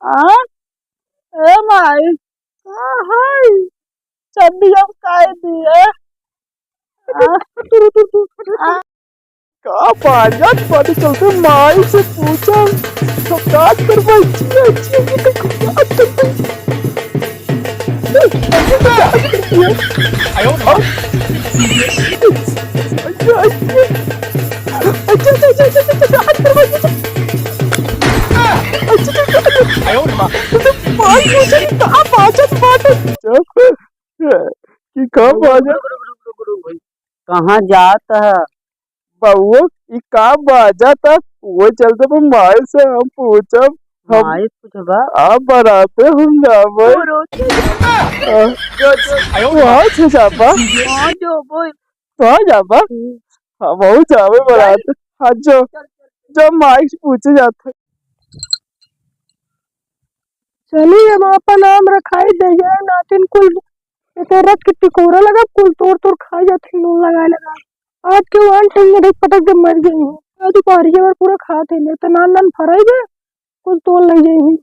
आ ए माई का है चड्डिया काय दिए आ का बाजत पता चलते माई से पूछा तो काट कर बच्ची अच्छी है कि तो काट कि कब बाजत कहाँ जात है? बउआ ई का बाजत वो चलते पर माई से हम पूछब हम माई पूछबा आप बराते हम जाबे वहाँ से जाबा वहाँ जाबा हाँ वहाँ जाबे बराते हाँ जो जब माई से पूछे जाता चलिए हम आपका नाम रखाई देंगे नातिन कुल रख के टिकोरा लगा कुल तोड़ तोड़ खा जाते नून लगा आज के वन टाइम में पटक जब मर गई हूँ आज पारी और पूरा खाते ले तो नान नान फराई गए कुल तोड़ लग जाई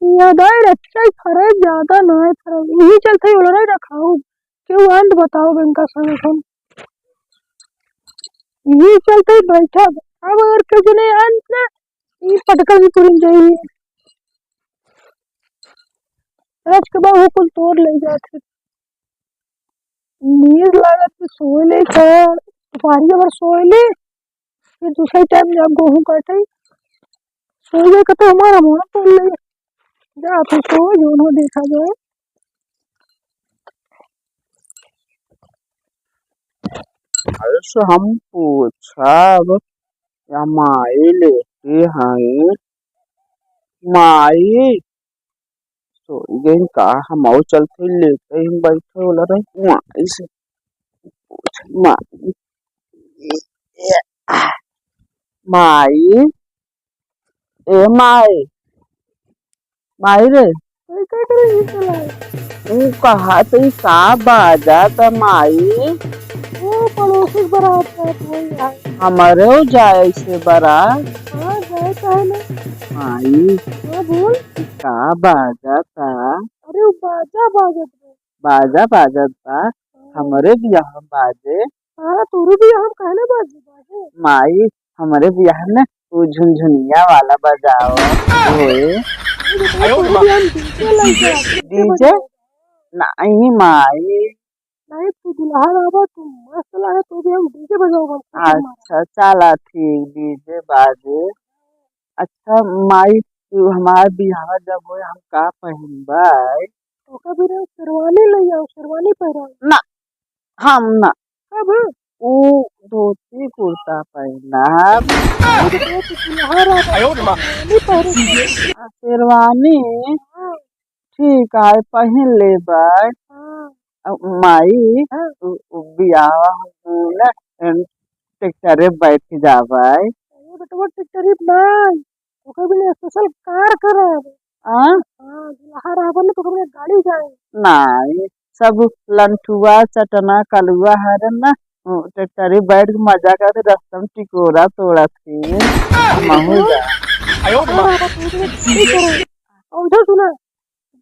याद आए रखा ही फराई ज्यादा ना है फराई यही चलते ही उलरा रखाओ क्यों अंत बताओ इनका संगठन यही चलते ही बैठा अब अगर किसी ने अंत ना ये पटकल भी पूरी जाइए आज के बाद वो कुल तोड़ ले जाते नींद लागत तो सोए ले था दोपहरी अगर सोए ले फिर दूसरे टाइम जब गेहूं काटे सो जाए तो हमारा मुंह तोड़ ले जा तो सो जो हो देखा जाए अरे हम पूछा या माई लेते हैं माई तो गई का हम और चलते लेते ही बैठे बोला रहे माई से पूछ माई माई ए माई माई रे तू कहा तो का बाजा था माई वो पड़ोसी बारात है हमारे हो जाए से बारात हाँ जाए काहे ना माई हाँ बोल का बाजा था अरे वो बाजा बाजत था हमारे बियाह में बाजे हाँ तोरे बियाह में काहे ना बाजे माई हमारे बियाह में वो झुनझुनिया वाला बजाओ डीजे नहीं माई नहीं तू दुल्हा बाबा तू मस्त लगा तो भी हम डीजे बजाओगे अच्छा चला ठीक डीजे बाजे अच्छा माई तू हमार बियाह जब हो हम का पहनबाई तो कभी शेरवानी ले आओ शेरवानी पहनो ना हम ना कब वो धोती कुर्ता पहना शेरवानी ठीक है पहन ले बाय माई बियाह ना ट्रैक्टरे बैठ जाबाई बेटवा ट्रैक्टरे नहीं तो कभी स्पेशल कार करे हां दुल्हा रावण तो कभी गाड़ी जाए नहीं सब लंठुआ चटना कलुआ हरन ना ट्रैक्टरे बैठ के मजा करते रास्ता में टिकोरा तोड़ा थी महू जा औधा सुना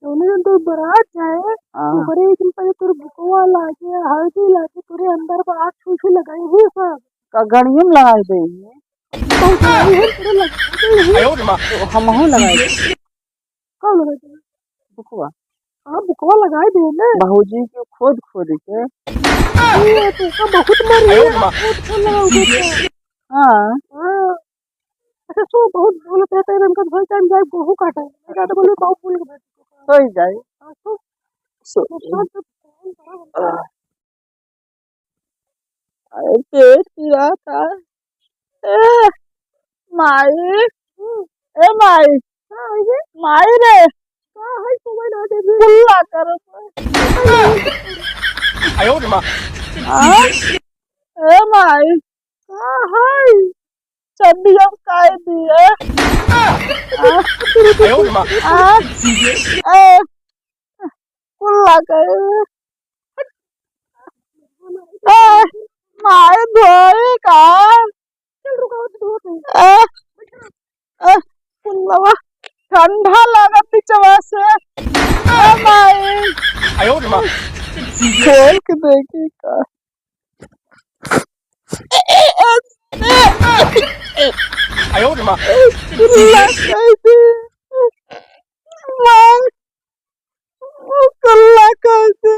दोनों जन तो बारात जाए तो बड़े दिन पहले तोर बुकवा लागे हल्दी लागे तोरे अंदर बात छू लगाई हुई सब का गणिये में लगाई देंगे तो हम हो लगाई कौन लगाई बुकवा हाँ बुकवा लगाई दे ना बहूजी के खोद खोद के तो का बहुत मरी है खोद खोद लगाओगे हाँ अच्छा सो बहुत बोलते हैं इनका भाई टाइम जाए गेहूं काटे मेरा तो बोले बहुत बोल के हो जाए पेट पीड़ा था ए माई ए माई माई रे गुल्ला कर ए माई चड्डिया काय दिए कुल्ला कर माय धोई का चल रुको खोल के देखी का लग गई